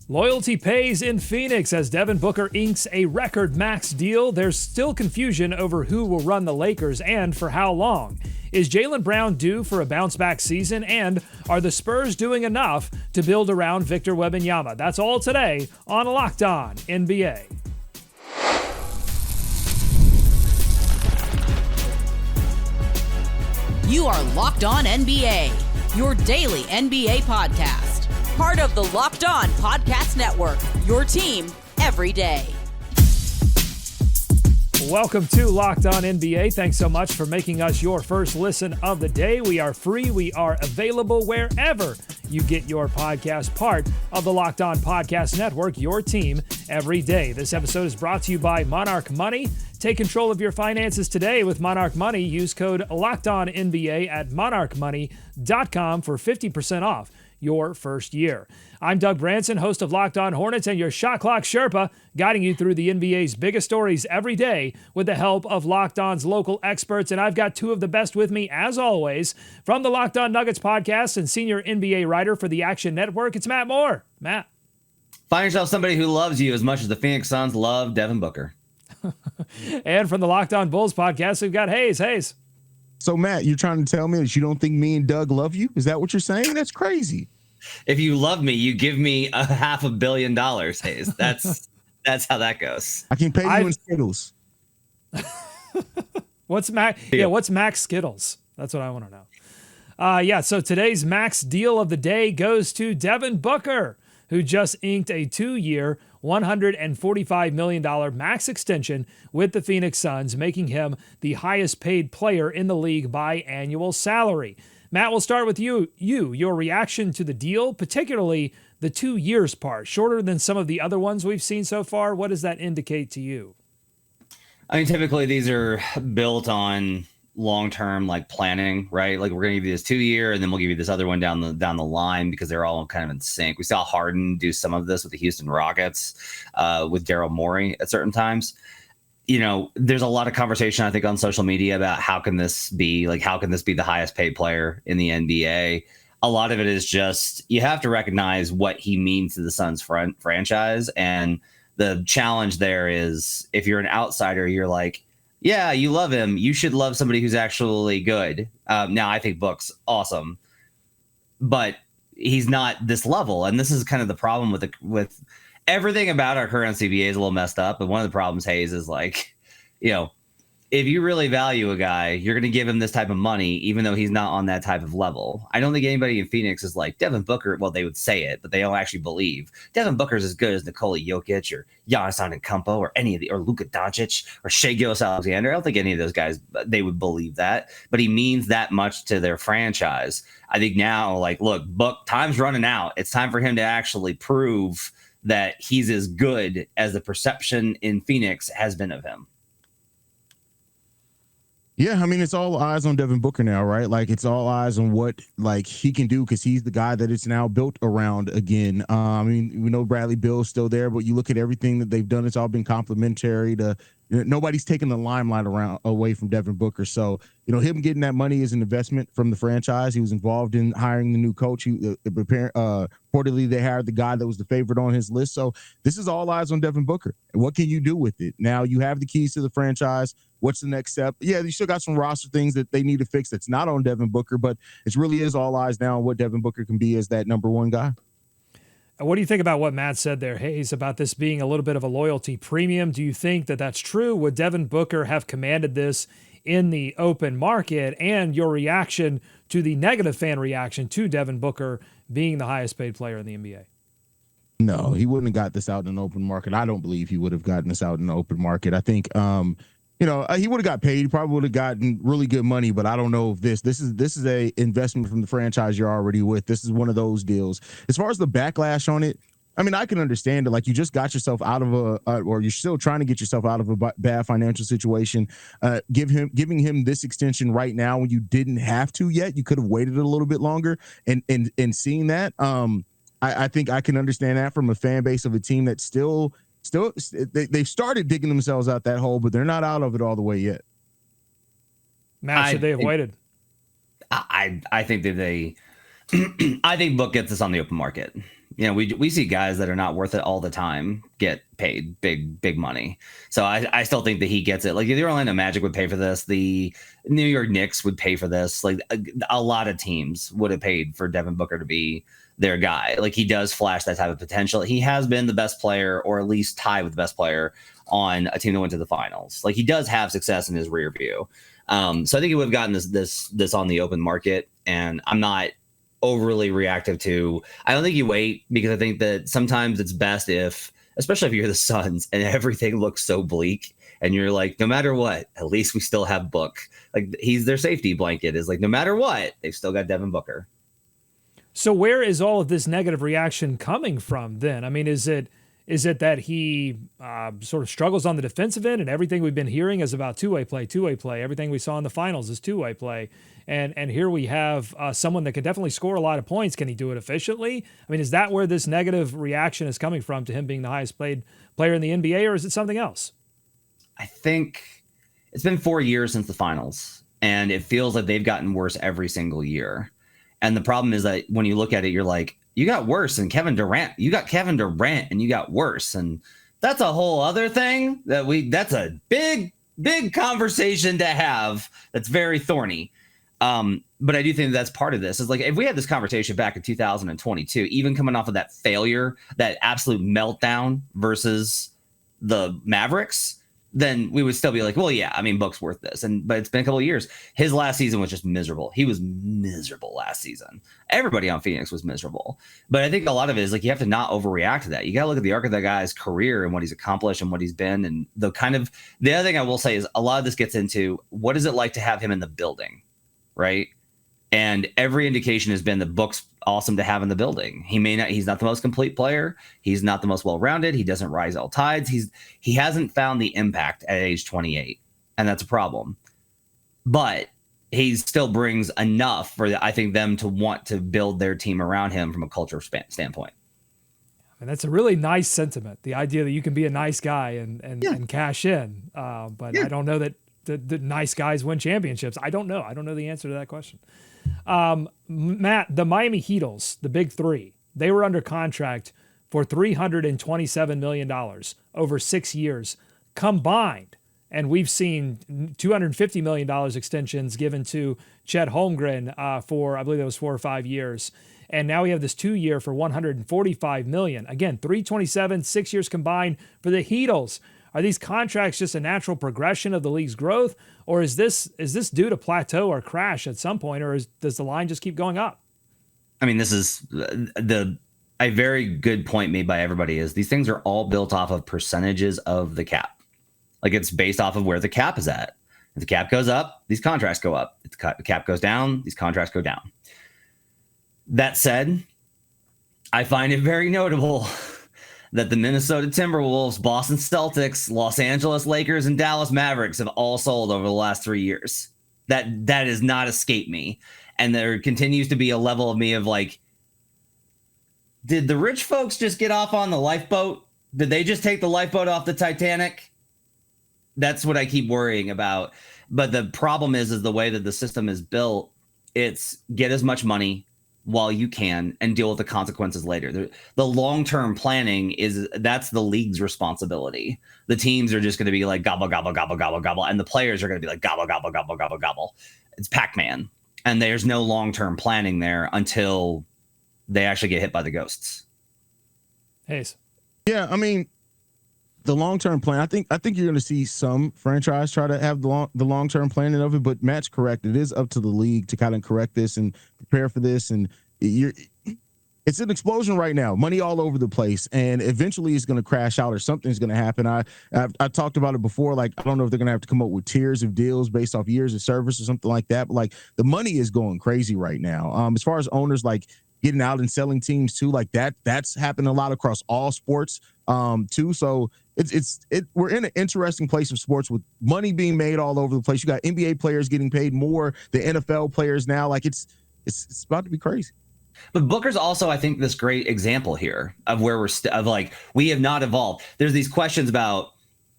Loyalty pays in Phoenix as Devin Booker inks a record max deal. There's still confusion over who will run the Lakers and for how long. Is Jaylen Brown due for a bounce-back season? And are the Spurs doing enough to build around Victor Wembanyama? That's all today on Locked On NBA. You are Locked On NBA, your daily NBA podcast. Part of the Locked On Podcast Network, your team every day. Welcome to Locked On NBA. Thanks so much for making us your first listen of the day. We are free. We are available wherever you get your podcast, part of the Locked On Podcast Network, your team every day. This episode is brought to you by Monarch Money. Take control of your finances today with Monarch Money. Use code LOCKEDONNBA at monarchmoney.com for 50% off your first year. I'm Doug Branson, host of Locked On Hornets and your Shot Clock Sherpa, guiding you through the NBA's biggest stories every day with the help of Locked On's local experts. And I've got two of the best with me, as always, from the Locked On Nuggets podcast and senior NBA writer for the Action Network. It's Matt Moore. Matt. Find yourself somebody who loves you as much as the Phoenix Suns love Devin Booker. And from the Locked On Bulls podcast, we've got Haize. Haize. So, Matt, you're trying to tell me that you don't think me and Doug love you? Is that what you're saying? That's crazy. If you love me, you give me $500 million, Haize. That's how that goes. I can pay you in Skittles. What's Max? Yeah, what's Max Skittles? That's what I want to know. So today's max deal of the day goes to Devin Booker, who just inked a 2-year, $145 million max extension with the Phoenix Suns, making him the highest paid player in the league by annual salary. Matt, we'll start with you. Your reaction to the deal, particularly the 2 years part, shorter than some of the other ones we've seen so far. What does that indicate to you? I mean, typically these are built on long-term planning, right? Like, we're going to give you this 2-year and then we'll give you this other one down the line because they're all kind of in sync. We saw Harden do some of this with the Houston Rockets, with Daryl Morey at certain times. You know, there's a lot of conversation, I think, on social media about how can this be the highest paid player in the NBA? A lot of it is just, you have to recognize what he means to the Suns franchise. And the challenge there is, if you're an outsider, you're like, yeah, you love him. You should love somebody who's actually good. Now, I think Book's awesome, but he's not this level. And this is kind of the problem with everything about our current CBA is a little messed up. But one of the problems, Haize, is if you really value a guy, you're going to give him this type of money, even though he's not on that type of level. I don't think anybody in Phoenix is like Devin Booker. Well, they would say it, but they don't actually believe Devin Booker is as good as Nikola Jokic or Giannis Antetokounmpo or Luka Doncic or Shai Gilgeous-Alexander. I don't think any of those guys, they would believe that, but he means that much to their franchise. I think now, look, Book, time's running out. It's time for him to actually prove that he's as good as the perception in Phoenix has been of him. Yeah, I mean, it's all eyes on Devin Booker now, right? It's all eyes on what he can do because he's the guy that it's now built around again. I mean, we know Bradley Beal's still there, but you look at everything that they've done, it's all been complimentary to. Nobody's taking the limelight away from Devin Booker. So, him getting that money is an investment from the franchise. He was involved in hiring the new coach. Reportedly, they hired the guy that was the favorite on his list. So this is all eyes on Devin Booker. And what can you do with it? Now you have the keys to the franchise. What's the next step? Yeah, you still got some roster things that they need to fix that's not on Devin Booker, but it really is all eyes now on what Devin Booker can be as that number one guy. What do you think about what Matt said there, Haize, about this being a little bit of a loyalty premium? Do you think that that's true? Would Devin Booker have commanded this in the open market? And your reaction to the negative fan reaction to Devin Booker being the highest paid player in the NBA? No, he wouldn't have got this out in the open market. I don't believe he would have gotten this out in the open market. I think, he would have got paid. He probably would have gotten really good money, but I don't know if this is a investment from the franchise you're already with. This is one of those deals. As far as the backlash on it, I mean, I can understand it. You just got yourself out of or you're still trying to get yourself out of a bad financial situation. Giving him this extension right now when you didn't have to yet. You could have waited a little bit longer and seeing that. I think I can understand that from a fan base of a team that's still they started digging themselves out that hole, but they're not out of it all the way yet. Matt, should they have waited? I think that I think Book gets this on the open market. we see guys that are not worth it all the time get paid big money. So I still think that he gets it. Like the Orlando Magic would pay for this. The New York Knicks would pay for this. Like a lot of teams would have paid for Devin Booker to be their guy. Like he does flash that type of potential. He has been the best player, or at least tied with the best player on a team that went to the finals. Like he does have success in his rear view. So I think he would have gotten this on the open market, and I'm not overly reactive to. I don't think you wait, because I think that sometimes it's best if, especially if you're the Suns and everything looks so bleak, and you're like, no matter what, at least we still have Book. Like he's their safety blanket. Is like no matter what, they've still got Devin Booker. So where is all of this negative reaction coming from then? I mean, is it that he sort of struggles on the defensive end, and everything we've been hearing is about two-way play? Everything we saw in the finals is two-way play. And here we have someone that can definitely score a lot of points. Can he do it efficiently? I mean, is that where this negative reaction is coming from to him being the highest paid player in the NBA, or is it something else? I think it's been 4 years since the finals, and it feels like they've gotten worse every single year. And the problem is that when you look at it, you're like, you got worse and Kevin Durant. You got Kevin Durant and you got worse. And that's a whole other thing that's a big conversation to have. That's very thorny. But I do think that's part of this. Is like, if we had this conversation back in 2022, even coming off of that failure, that absolute meltdown versus the Mavericks, then we would still be like, well, yeah, I mean, Book's worth this. But it's been a couple of years. His last season was just miserable. He was miserable last season. Everybody on Phoenix was miserable. But I think a lot of it is like, you have to not overreact to that. You got to look at the arc of that guy's career and what he's accomplished and what he's been. And the other thing I will say is a lot of this gets into, what is it like to have him in the building, right? And every indication has been the Book's awesome to have in the building. He's not the most complete player. He's not the most well-rounded. He doesn't rise all tides. He hasn't found the impact at age 28, and that's a problem. But he still brings enough for, I think, them to want to build their team around him from a culture standpoint. And that's a really nice sentiment. The idea that you can be a nice guy and cash in. But I don't know that the nice guys win championships. I don't know. I don't know the answer to that question. Matt, the Miami Heatles, the big three, they were under contract for $327 million over 6 years combined. And we've seen $250 million extensions given to Chet Holmgren for, I believe that was 4 or 5 years. And now we have this 2-year for $145 million. Again, 327, 6 years combined for the Heatles. Are these contracts just a natural progression of the league's growth, or is this due to plateau or crash at some point, or does the line just keep going up? I mean, this is a very good point made by everybody. Is these things are all built off of percentages of the cap. Like it's based off of where the cap is at. If the cap goes up, these contracts go up. If the cap goes down, these contracts go down. That said, I find it very notable that the Minnesota Timberwolves, Boston Celtics, Los Angeles Lakers, and Dallas Mavericks have all sold over the last 3 years. That has not escaped me. And there continues to be a level of me of like, did the rich folks just get off on the lifeboat? Did they just take the lifeboat off the Titanic? That's what I keep worrying about. But the problem is the way that the system is built, it's get as much money while you can and deal with the consequences later. The long-term planning that's the league's responsibility. The teams are just going to be like gobble, gobble, gobble, gobble, gobble. And the players are going to be like gobble, gobble, gobble, gobble, gobble. It's Pac-Man. And there's no long-term planning there until they actually get hit by the ghosts. Haize. Yeah, I mean, the long-term plan, I think you're going to see some franchise try to have the long-term planning of it, but Matt's correct. It is up to the league to kind of correct this and prepare for this. And it's an explosion right now, money all over the place, and eventually it's going to crash out or something's going to happen. I talked about it before. Like, I don't know if they're going to have to come up with tiers of deals based off years of service or something like that. But like, the money is going crazy right now. As far as owners, like getting out and selling teams too, like that's happened a lot across all sports too. So we're in an interesting place of sports with money being made all over the place. You got NBA players getting paid more than NFL players now. Like it's about to be crazy. But Booker's also, I think, this great example here of where we have not evolved. There's these questions about,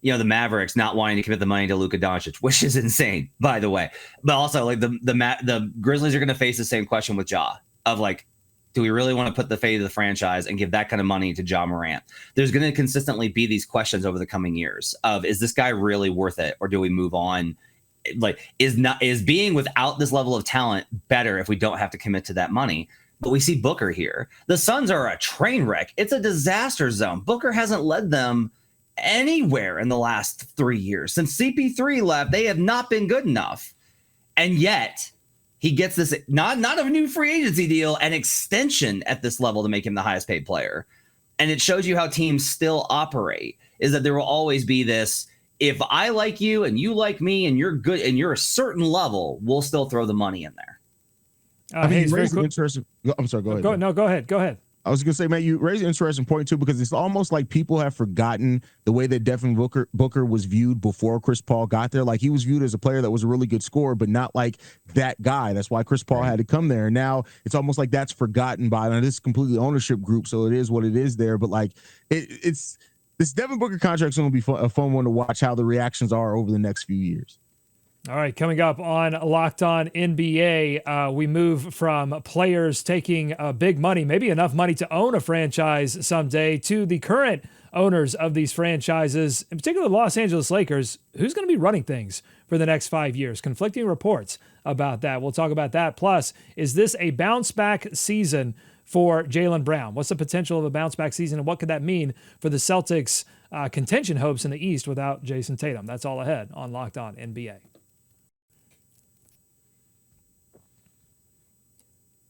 the Mavericks not wanting to commit the money to Luka Doncic, which is insane, by the way. But also, like the Grizzlies are going to face the same question with Ja of like, Do we really want to put the fate of the franchise and give that kind of money to Ja Morant? There's going to consistently be these questions over the coming years of, is this guy really worth it? Or do we move on? Like, is being without this level of talent better if we don't have to commit to that money? But we see Booker here. The Suns are a train wreck. It's a disaster zone. Booker hasn't led them anywhere in the last 3 years. Since CP3 left, they have not been good enough. And yet he gets this, not a new free agency deal, an extension at this level to make him the highest paid player. And it shows you how teams still operate, is that there will always be this, if I like you and you like me and you're good and you're a certain level, we'll still throw the money in there. I mean, you raised an interesting. I'm sorry. Go ahead. No, go ahead. Go ahead. I was gonna say, man, you raised an interesting point too, because it's almost like people have forgotten the way that Devin Booker was viewed before Chris Paul got there. Like, he was viewed as a player that was a really good scorer, but not like that guy. That's why Chris Paul had to come there. And now it's almost like that's forgotten by this completely ownership group. So it is what it is there. But like, it's this Devin Booker contract is going to be a fun one to watch how the reactions are over the next few years. All right, coming up on Locked On NBA, we move from players taking big money, maybe enough money to own a franchise someday, to the current owners of these franchises, in particular the Los Angeles Lakers. Who's going to be running things for the next 5 years? Conflicting reports about that. We'll talk about that. Plus, is this a bounce-back season for Jaylen Brown? What's the potential of a bounce-back season, and what could that mean for the Celtics' contention hopes in the East without Jason Tatum? That's all ahead on Locked On NBA.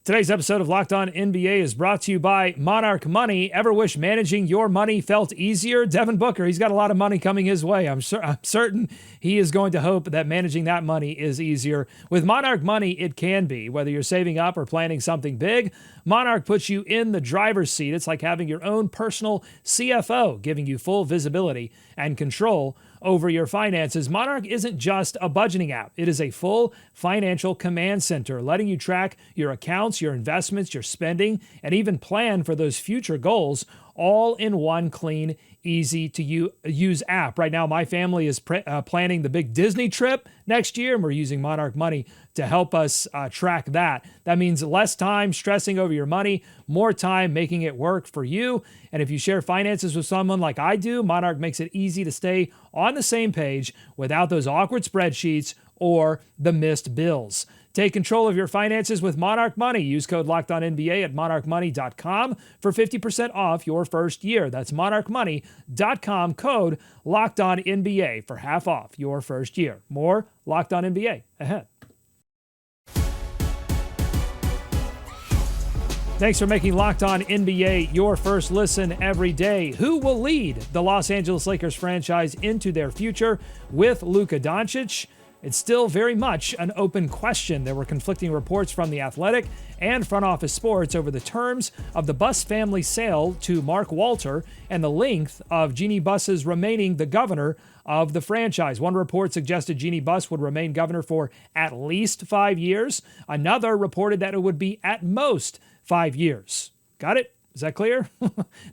Today's episode of Locked On NBA is brought to you by Monarch Money. Ever wish managing your money felt easier? Devin Booker, he's got a lot of money coming his way. I'm certain he is going to hope that managing that money is easier. With Monarch Money, it can be. Whether you're saving up or planning something big, Monarch puts you in the driver's seat. It's like having your own personal CFO, giving you full visibility and control over your finances. Monarch isn't just a budgeting app. It is a full financial command center, letting you track your accounts, your investments, your spending, and even plan for those future goals, all in one clean, easy to use app. Right now, my family is planning the big Disney trip next year, and we're using Monarch Money to help us track that. That means less time stressing over your money, more time making it work for you. And if you share finances with someone like I do, Monarch makes it easy to stay on the same page without those awkward spreadsheets or the missed bills. Take control of your finances with Monarch Money. Use code LOCKEDONNBA at monarchmoney.com for 50% off your first year. That's monarchmoney.com, code LOCKEDONNBA for half off your first year. More Locked On NBA ahead. Thanks for making Locked On NBA your first listen every day. Who will lead the Los Angeles Lakers franchise into their future with Luka Doncic? It's still very much an open question. There were conflicting reports from The Athletic and Front Office Sports over the terms of the Buss family sale to Mark Walter and the length of Jeanie Buss's remaining the governor of the franchise. One report suggested Jeanie Buss would remain governor for at least 5 years. Another reported that it would be at most 5 years. Got it? Is that clear?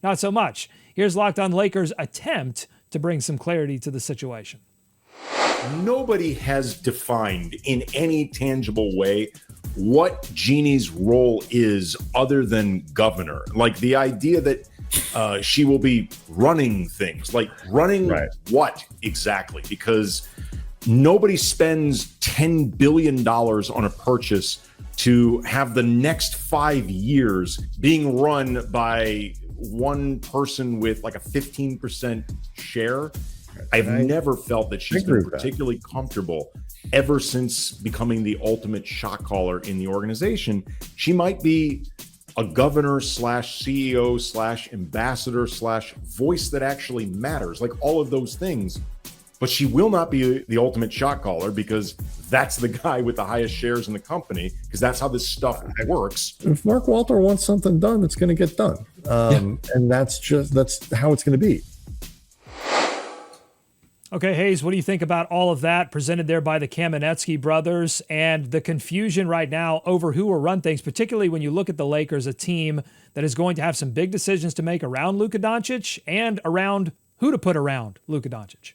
Not so much. Here's Locked On Lakers' attempt to bring some clarity to the situation. Nobody has defined in any tangible way what Jeannie's role is other than governor. Like the idea that she will be running things, like running what exactly? Because nobody spends $10 billion on a purchase to have the next 5 years being run by one person with like a 15% share. I've never felt that she's been particularly comfortable ever since becoming the ultimate shot caller in the organization. She might be a governor / CEO / ambassador / voice that actually matters, like all of those things. But she will not be the ultimate shot caller because that's the guy with the highest shares in the company, because that's how this stuff works. If Mark Walter wants something done, it's going to get done. And that's how it's going to be. Okay, Haize, what do you think about all of that presented there by the Kamenetsky brothers and the confusion right now over who will run things, particularly when you look at the Lakers, a team that is going to have some big decisions to make around Luka Doncic and around who to put around Luka Doncic?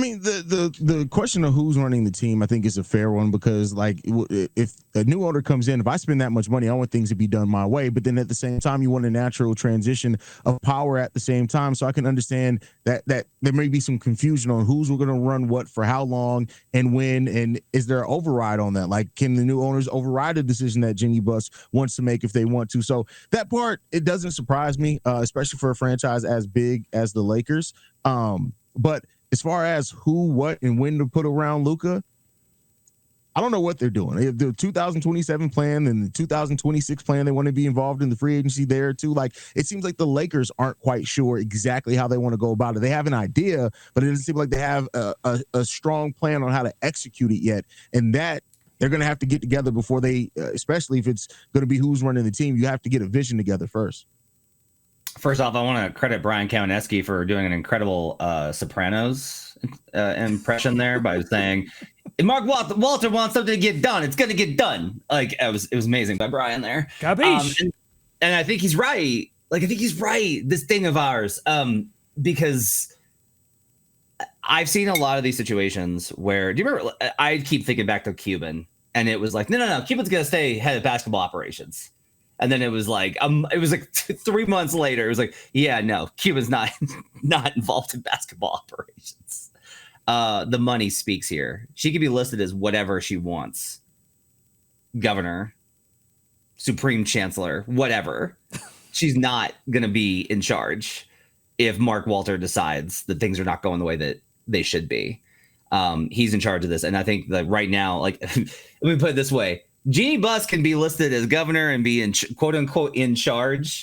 I mean, the question of who's running the team, I think, is a fair one because, like, if a new owner comes in, if I spend that much money, I want things to be done my way. But then at the same time, you want a natural transition of power at the same time. So I can understand that there may be some confusion on who's going to run what for how long and when, and is there an override on that? Like, can the new owners override a decision that Jeanie Buss wants to make if they want to? So that part, it doesn't surprise me, especially for a franchise as big as the Lakers. But as far as who, what, and when to put around Luka, I don't know what they're doing. The 2027 plan and the 2026 plan, they want to be involved in the free agency there too. Like, it seems like the Lakers aren't quite sure exactly how they want to go about it. They have an idea, but it doesn't seem like they have a strong plan on how to execute it yet. And that they're going to have to get together before they, especially if it's going to be who's running the team, you have to get a vision together first. First off, I want to credit Brian Kawaneski for doing an incredible Sopranos impression there by saying, if Mark Walter wants something to get done, it's going to get done. Like, it was amazing by Brian there. Capiche. And I think he's right. Like, I think he's right. This thing of ours, because I've seen a lot of these situations where, do you remember? I keep thinking back to Cuban, and it was like, no, Cuban's going to stay head of basketball operations. And then it was like 3 months later, it was like, yeah, no, Cuba's not involved in basketball operations. The money speaks here. She could be listed as whatever she wants. Governor, Supreme Chancellor, whatever. She's not going to be in charge if Mark Walter decides that things are not going the way that they should be. He's in charge of this. And I think that right now, like, let me put it this way. Jeanie Buss can be listed as governor and be in quote unquote in charge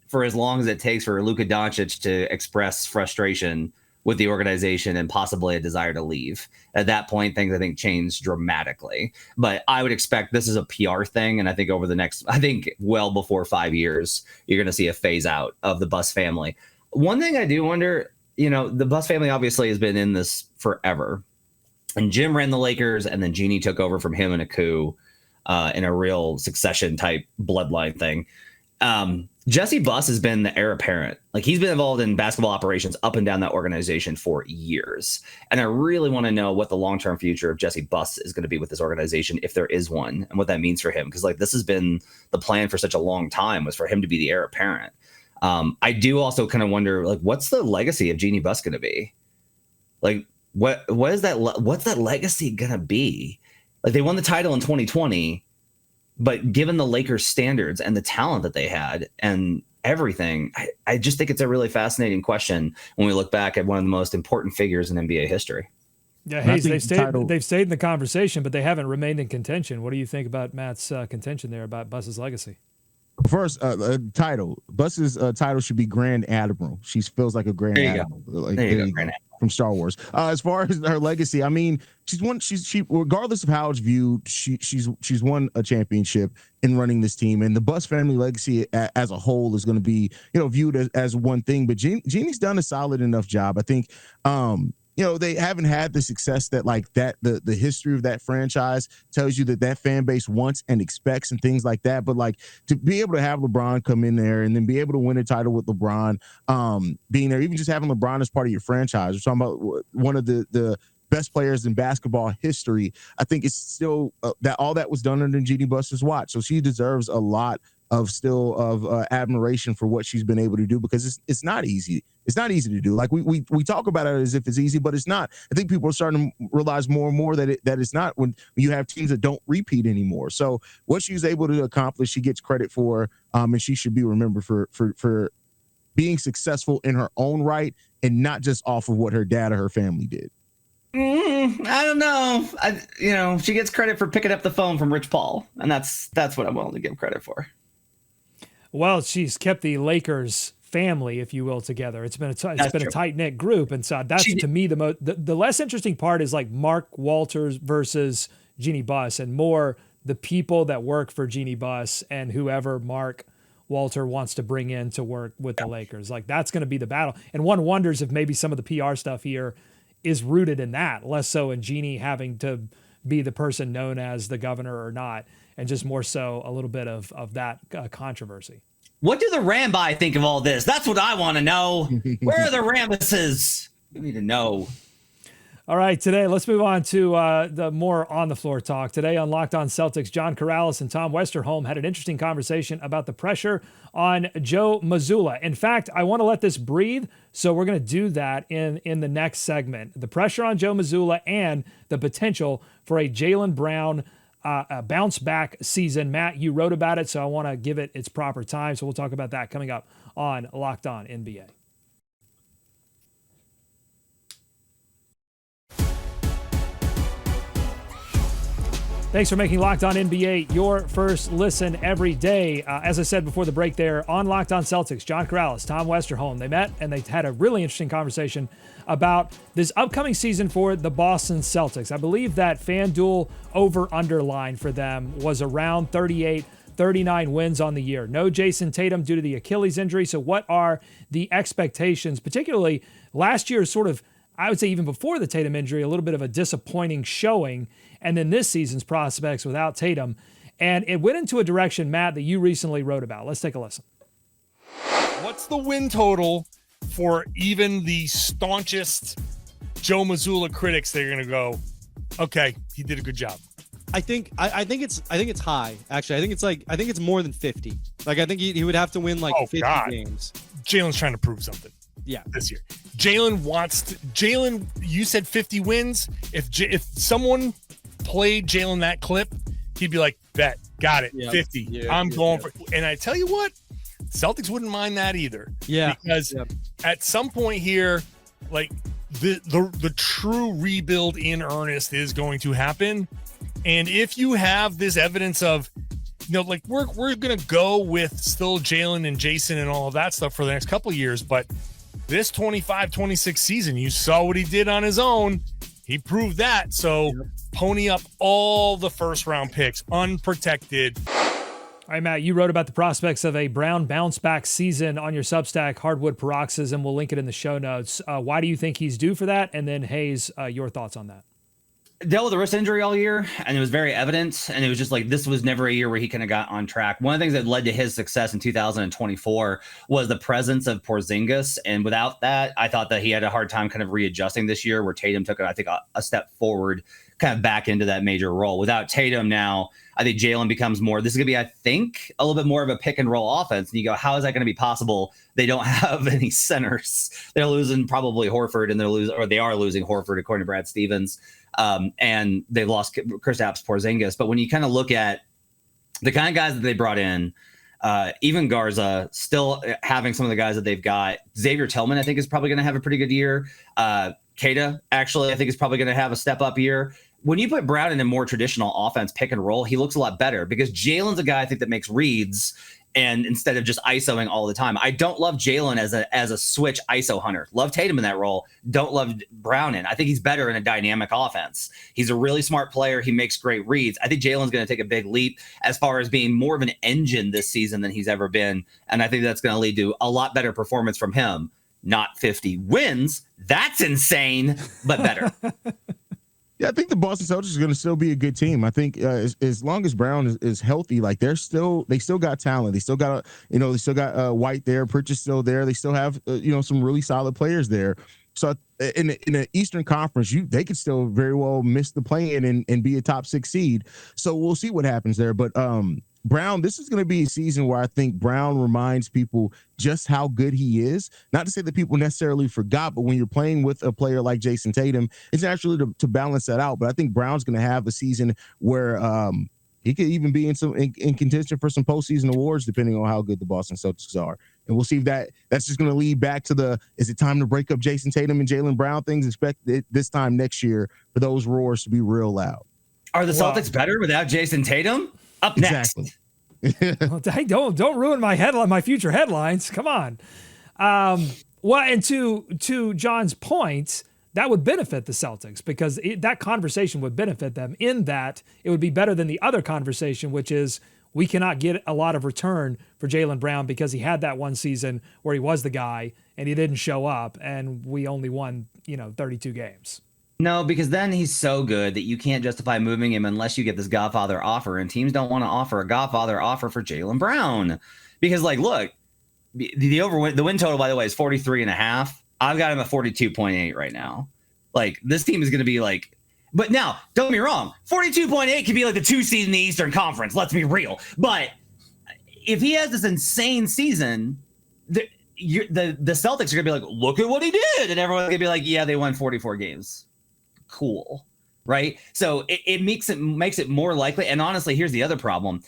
for as long as it takes for Luka Doncic to express frustration with the organization and possibly a desire to leave. At that point, things I think change dramatically. But I would expect this is a PR thing, and I think over the next, well before 5 years, you're going to see a phase out of the Buss family. One thing I do wonder, the Buss family obviously has been in this forever, and Jim ran the Lakers, and then Jeanie took over from him in a coup. In a real succession type bloodline thing. Jesse Buss has been the heir apparent. Like, he's been involved in basketball operations up and down that organization for years. And I really want to know what the long-term future of Jesse Buss is going to be with this organization, if there is one, and what that means for him. Because, like, this has been the plan for such a long time, was for him to be the heir apparent. I do also kind of wonder, like, what's the legacy of Jeanie Buss going to be? Like, what is that? What's that legacy going to be? Like, they won the title in 2020, but given the Lakers standards and the talent that they had and everything, I just think it's a really fascinating question when we look back at one of the most important figures in NBA history. Yeah, Haize, they've stayed in the conversation, but they haven't remained in contention. What do you think about Matt's contention there about Buss's legacy? First, title. Buss's title should be Grand Admiral. She feels like a Grand Admiral. Like, there you go, Grand Admiral. From Star Wars. As far as her legacy, I mean, she regardless of how it's viewed, she's won a championship in running this team, and the Buss family legacy as a whole is going to be, viewed as one thing. But Jeanie's done a solid enough job. I think, they haven't had the success that, like, that the history of that franchise tells you that fan base wants and expects and things like that. But, like, to be able to have LeBron come in there and then be able to win a title with LeBron being there, even just having LeBron as part of your franchise, we're talking about one of the best players in basketball history. I think it's still that all that was done under Jeanie Buss's watch. So she deserves a lot of admiration for what she's been able to do, because it's not easy. It's not easy to do. Like, we talk about it as if it's easy, but it's not. I think people are starting to realize more and more that it's not when you have teams that don't repeat anymore. So what she's able to accomplish, she gets credit for, and she should be remembered for being successful in her own right and not just off of what her dad or her family did. I don't know. She gets credit for picking up the phone from Rich Paul, and that's what I'm willing to give credit for. Well, she's kept the Lakers family, if you will, together. It's been a tight-knit group, and so that's to me the less interesting part is, like, Mark Walters versus Jeanie Buss, and more the people that work for Jeanie Buss and whoever Mark Walter wants to bring in to work with the Lakers. Like, that's going to be the battle. And one wonders if maybe some of the PR stuff here is rooted in that, less so in Jeanie having to be the person known as the governor or not, and just more so a little bit of that controversy. What do the Rambi think of all this? That's what I want to know. Where are the Rambuses? We need to know. All right, today let's move on to the more on the floor talk. Today on Locked On Celtics, John Corrales and Tom Westerholm had an interesting conversation about the pressure on Joe Mazzulla. In fact, I want to let this breathe, so we're going to do that in the next segment. The pressure on Joe Mazzulla and the potential for a Jaylen Brown bounce back season. Matt, you wrote about it, so I want to give it its proper time. So we'll talk about that coming up on Locked On NBA. Thanks for making Locked On NBA your first listen every day. As I said before the break there, on Locked On Celtics, John Corrales, Tom Westerholm, they met and they had a really interesting conversation about this upcoming season for the Boston Celtics. I believe that FanDuel over-under line for them was around 38, 39 wins on the year. No Jason Tatum due to the Achilles injury. So what are the expectations, particularly last year's sort of, I would say even before the Tatum injury, a little bit of a disappointing showing, and then this season's prospects without Tatum. And it went into a direction, Matt, that you recently wrote about. Let's take a listen. What's the win total for even the staunchest Joe Mazzulla critics? They're going to go, okay, he did a good job. I think it's high. Actually, I think it's more than 50. Like, I think he would have to win 50 games. Jalen's trying to prove something. Yeah, this year. Jaylen, you said 50 wins. If someone played Jaylen that clip, he'd be like, bet, got it, 50. I'm going for. And I tell you what, Celtics wouldn't mind that either. Yeah, because at some point here, like the true rebuild in earnest is going to happen. And if you have this evidence of, like we're gonna go with still Jaylen and Jason and all of that stuff for the next couple of years, but this 25-26 season, you saw what he did on his own. He proved that. So pony up all the first-round picks, unprotected. All right, Matt, you wrote about the prospects of a Brown bounce-back season on your Substack, Hardwood Paroxysm. We'll link it in the show notes. Why do you think he's due for that? And then, Haize, your thoughts on that. Dealt with a wrist injury all year, and it was very evident. And it was just like, this was never a year where he kind of got on track. One of the things that led to his success in 2024 was the presence of Porzingis. And without that, I thought that he had a hard time kind of readjusting this year, where Tatum took, I think, a step forward, kind of back into that major role. Without Tatum now, I think Jaylen becomes more, this is going to be, I think, a little bit more of a pick and roll offense. And you go, how is that going to be possible? They don't have any centers. They're losing probably Horford, and they are losing Horford, according to Brad Stevens. And they've lost Kristaps Porzingis. But when you kind of look at the kind of guys that they brought in, even Garza, still having some of the guys that they've got, Xavier Tillman, I think, is probably going to have a pretty good year. Keita, actually, I think is probably going to have a step up year. When you put Brown in a more traditional offense, pick and roll, he looks a lot better, because Jalen's a guy, I think, that makes reads, and instead of just ISOing all the time. I don't love Jaylen as a switch ISO hunter. Love Tatum in that role. Don't love Brown in. I think he's better in a dynamic offense. He's a really smart player. He makes great reads. I think Jalen's going to take a big leap as far as being more of an engine this season than he's ever been. And I think that's going to lead to a lot better performance from him. Not 50 wins. That's insane, but better. Yeah, I think the Boston Celtics are going to still be a good team. I think as long as Brown is healthy, like they still got talent. They still got White there, Pritchard's still there. They still have some really solid players there. So in the Eastern Conference, they could still very well miss the play-in and be a top 6 seed. So we'll see what happens there. But Brown, this is going to be a season where I think Brown reminds people just how good he is. Not to say that people necessarily forgot, but when you're playing with a player like Jason Tatum, it's naturally to balance that out. But I think Brown's going to have a season where he could even be in contention for some postseason awards, depending on how good the Boston Celtics are. And we'll see if that's just going to lead back to is it time to break up Jason Tatum and Jaylen Brown things? Expect it this time next year for those roars to be real loud. Are the Celtics better without Jason Tatum? Up next. Exactly. Well, don't ruin my future headlines. Come on. Well, and to John's point, that would benefit the Celtics, because that conversation would benefit them in that it would be better than the other conversation, which is we cannot get a lot of return for Jaylen Brown because he had that one season where he was the guy and he didn't show up and we only won, 32 games. No, because then he's so good that you can't justify moving him unless you get this Godfather offer, and teams don't want to offer a Godfather offer for Jaylen Brown because, look, the win total, by the way, is 43.5. I've got him at 42.8 right now. Like this team is going to be like, but now don't get me wrong, 42.8 could be like the 2 seed in the Eastern Conference. Let's be real. But if he has this insane season, the Celtics are going to be like, look at what he did. And everyone's going to be like, yeah, they won 44 games. Cool. Right. So it makes it more likely. And honestly, here's the other problem.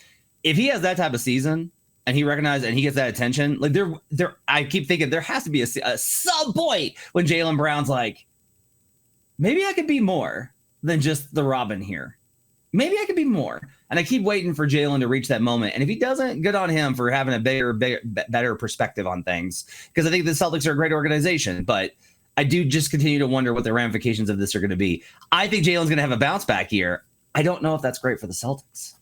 If he has that type of season and he recognizes and he gets that attention, like I keep thinking there has to be a sub point when Jaylen Brown's like, maybe I could be more than just the Robin here. Maybe I could be more. And I keep waiting for Jaylen to reach that moment. And if he doesn't, good on him for having a better perspective on things. Because I think the Celtics are a great organization, but I do just continue to wonder what the ramifications of this are going to be. I think Jaylen's going to have a bounce back year. I don't know if that's great for the Celtics.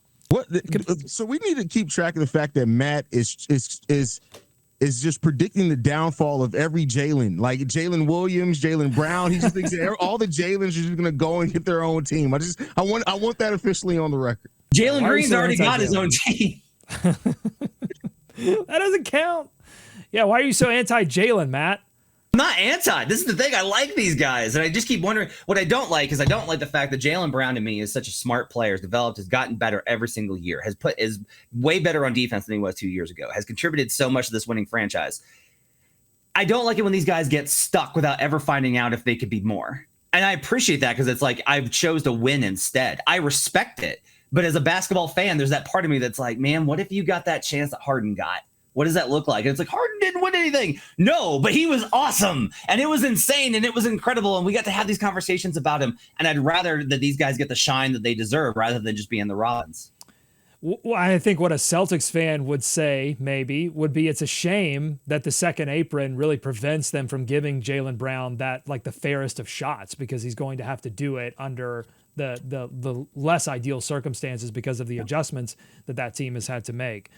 So we need to keep track of the fact that Matt is just predicting the downfall of every Jaylen, like Jalen Williams, Jaylen Brown. He just thinks that all the Jaylens are just going to go and get their own team. I want that officially on the record. Jalen Green's already got his own team. That doesn't count. Yeah, why are you so anti-Jalen, Matt? I'm not anti. This is the thing. I like these guys. And I just keep wondering what I don't like is I don't like the fact that Jaylen Brown to me is such a smart player, has developed, has gotten better every single year, is way better on defense than he was 2 years ago, has contributed so much to this winning franchise. I don't like it when these guys get stuck without ever finding out if they could be more. And I appreciate that because it's like I've chose to win instead. I respect it. But as a basketball fan, there's that part of me that's like, man, what if you got that chance that Harden got? What does that look like? And it's like, Harden didn't win anything. No, but he was awesome. And it was insane. And it was incredible. And we got to have these conversations about him. And I'd rather that these guys get the shine that they deserve rather than just being the Robins. Well, I think what a Celtics fan would say maybe would be it's a shame that the second apron really prevents them from giving Jaylen Brown that like the fairest of shots because he's going to have to do it under the less ideal circumstances because of the adjustments that team has had to make.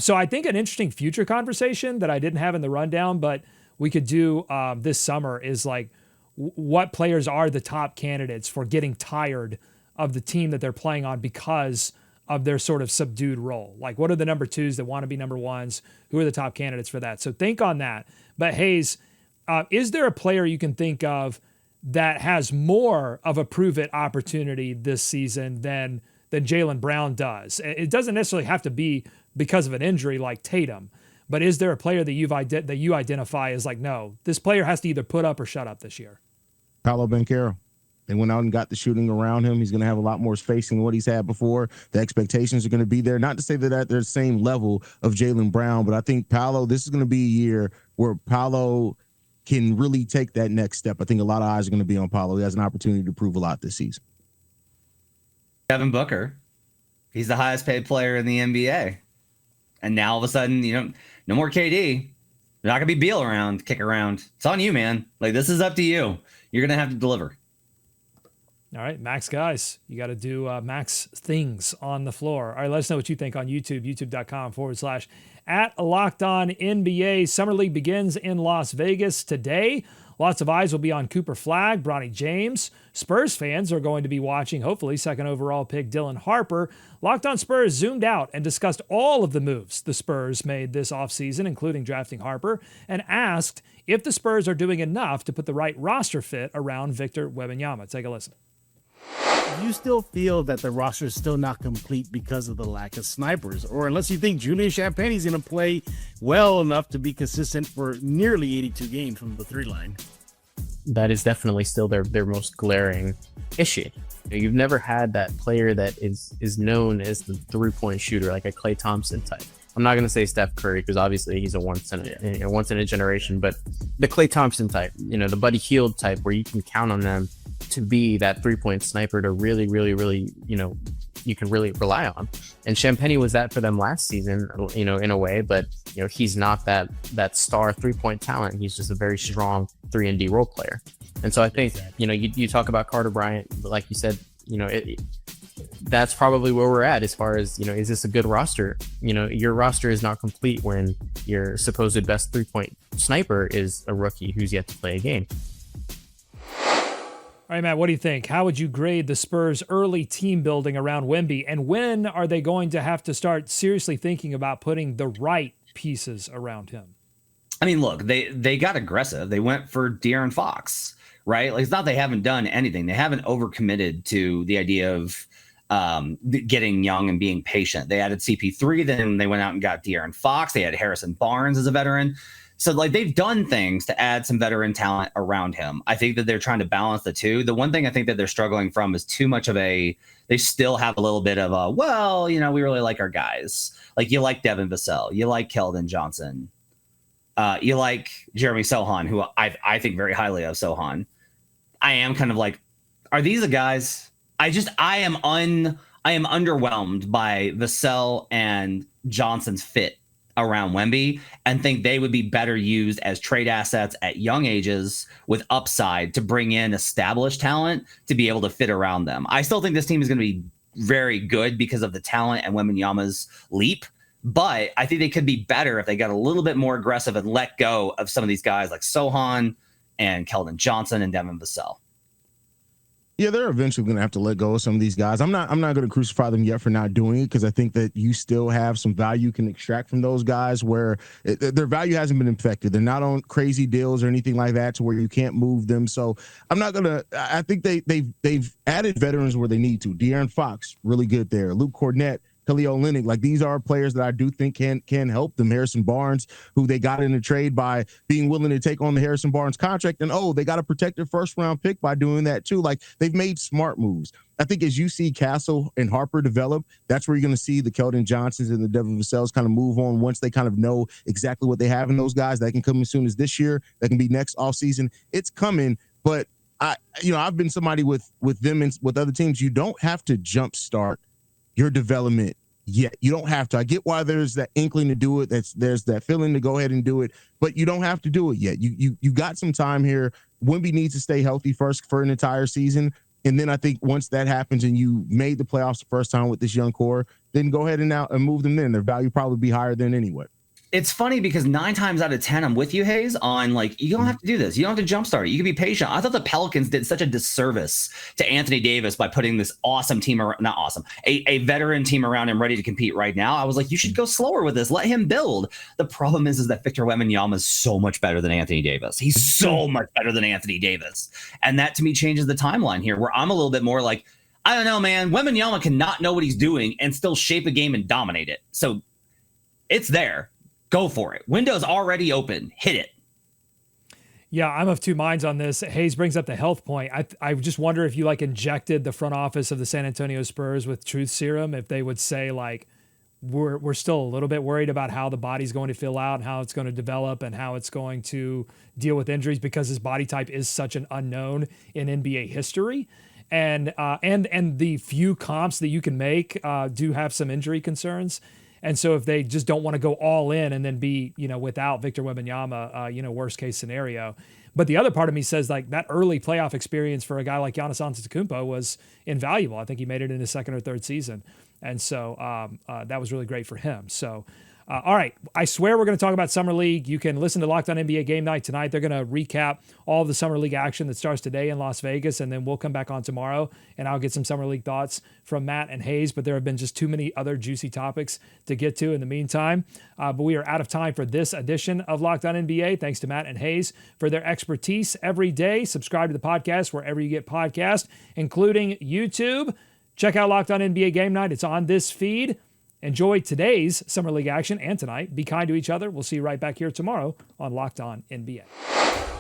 So I think an interesting future conversation that I didn't have in the rundown, but we could do this summer is like what players are the top candidates for getting tired of the team that they're playing on because of their sort of subdued role. Like what are the number twos that want to be number ones? Who are the top candidates for that? So think on that. But Haize, is there a player you can think of that has more of a prove-it opportunity this season than Jaylen Brown does? It doesn't necessarily have to be because of an injury like Tatum, but is there a player that you identify as like, no, this player has to either put up or shut up this year? Paulo Ben Carroll. They went out and got the shooting around him. He's going to have a lot more spacing than what he's had before. The expectations are going to be there. Not to say that they're the same level of Jaylen Brown, but I think Paulo, this is going to be a year where Paulo can really take that next step. I think a lot of eyes are going to be on Paulo. He has an opportunity to prove a lot this season. Devin Booker, he's the highest paid player in the NBA. And now all of a sudden, no more KD. You're not going to be Beal around, kick around. It's on you, man. Like, this is up to you. You're going to have to deliver. All right, Max guys, you got to do Max things on the floor. All right, let us know what you think on YouTube, youtube.com/@LockedOnNBA. Summer League begins in Las Vegas today. Lots of eyes will be on Cooper Flagg, Bronny James. Spurs fans are going to be watching, hopefully, second overall pick Dylan Harper. Locked On Spurs zoomed out and discussed all of the moves the Spurs made this offseason, including drafting Harper, and asked if the Spurs are doing enough to put the right roster fit around Victor Wembanyama. Take a listen. Do you still feel that the roster is still not complete because of the lack of snipers? Or unless you think Julian Champagnie is going to play well enough to be consistent for nearly 82 games from the three line? That is definitely still their most glaring issue. You've never had that player that is known as the three-point shooter, like a Klay Thompson type. I'm not going to say Steph Curry because obviously he's a once in a generation, but the Klay Thompson type, the Buddy Hield type, where you can count on them to be that three-point sniper to really, really, really, you can really rely on. And Champagnie was that for them last season, in a way, but he's not that star three-point talent. He's just a very strong 3-and-D role player. And so I think, you talk about Carter Bryant, like you said, that's probably where we're at as far as, is this a good roster? Your roster is not complete when your supposed best three-point sniper is a rookie who's yet to play a game. All right, Matt, what do you think? How would you grade the Spurs' early team building around Wemby? And when are they going to have to start seriously thinking about putting the right pieces around him? I mean, look, they got aggressive. They went for De'Aaron Fox, right? Like, it's not they haven't done anything. They haven't overcommitted to the idea of getting young and being patient. They added CP3, then they went out and got De'Aaron Fox. They had Harrison Barnes as a veteran. So, like, they've done things to add some veteran talent around him. I think that they're trying to balance the two. The one thing I think that they're struggling from is too much of they still have a little bit of a, well, you know, we really like our guys. Like, you like Devin Vassell. You like Keldon Johnson. You like Jeremy Sohan, who I think very highly of Sohan. I am kind of like, are these the guys? I am underwhelmed by Vassell and Johnson's fit around Wemby, and think they would be better used as trade assets at young ages with upside to bring in established talent to be able to fit around them. I still think this team is going to be very good because of the talent and Wembanyama's leap, but I think they could be better if they got a little bit more aggressive and let go of some of these guys like Sohan and Keldon Johnson and Devin Vassell. Yeah, they're eventually going to have to let go of some of these guys. I'm not going to crucify them yet for not doing it, because I think that you still have some value you can extract from those guys where their value hasn't been affected. They're not on crazy deals or anything like that to where you can't move them. So I'm not going to. I think they've added veterans where they need to. De'Aaron Fox, really good there. Luke Kornet, Kelly Olynyk, like, these are players that I do think can help them. Harrison Barnes, who they got in a trade by being willing to take on the Harrison Barnes contract, and they got a protected first-round pick by doing that too. Like, they've made smart moves. I think as you see Castle and Harper develop, that's where you're going to see the Keldon Johnsons and the Devin Vassells kind of move on once they kind of know exactly what they have in those guys. That can come as soon as this year. That can be next offseason. It's coming, but I've been somebody with them and with other teams. You don't have to jumpstart your development yet. You don't have to. I get why there's that inkling to do it. There's that feeling to go ahead and do it, but you don't have to do it yet. You got some time here. Wemby needs to stay healthy first for an entire season. And then I think once that happens and you made the playoffs the first time with this young core, then go ahead and move them in. Their value probably be higher then anyway. It's funny because 9 times out of 10, I'm with you, Haize, on, like, you don't have to do this. You don't have to jumpstart it. You can be patient. I thought the Pelicans did such a disservice to Anthony Davis by putting this awesome team, a veteran team around him ready to compete right now. I was like, you should go slower with this. Let him build. The problem is that Victor Wembanyama is so much better than Anthony Davis. He's so much better than Anthony Davis. And that, to me, changes the timeline here, where I'm a little bit more like, I don't know, man. Wembanyama cannot know what he's doing and still shape a game and dominate it. So it's there. Go for it. Window's already open. Hit it. Yeah, I'm of two minds on this. Haize brings up the health point. I just wonder if you, like, injected the front office of the San Antonio Spurs with truth serum, if they would say, like, we're still a little bit worried about how the body's going to fill out and how it's going to develop and how it's going to deal with injuries, because his body type is such an unknown in NBA history. And the few comps that you can make do have some injury concerns. And so if they just don't want to go all in and then be, without Victor Wembanyama, worst case scenario. But the other part of me says, like, that early playoff experience for a guy like Giannis Antetokounmpo was invaluable. I think he made it in his second or third season. And so that was really great for him. So, all right, I swear we're going to talk about Summer League. You can listen to Locked On NBA Game Night tonight. They're going to recap all of the Summer League action that starts today in Las Vegas, and then we'll come back on tomorrow, and I'll get some Summer League thoughts from Matt and Haize, but there have been just too many other juicy topics to get to in the meantime. But we are out of time for this edition of Locked On NBA. Thanks to Matt and Haize for their expertise every day. Subscribe to the podcast wherever you get podcasts, including YouTube. Check out Locked On NBA Game Night. It's on this feed. Enjoy today's Summer League action and tonight. Be kind to each other. We'll see you right back here tomorrow on Locked On NBA.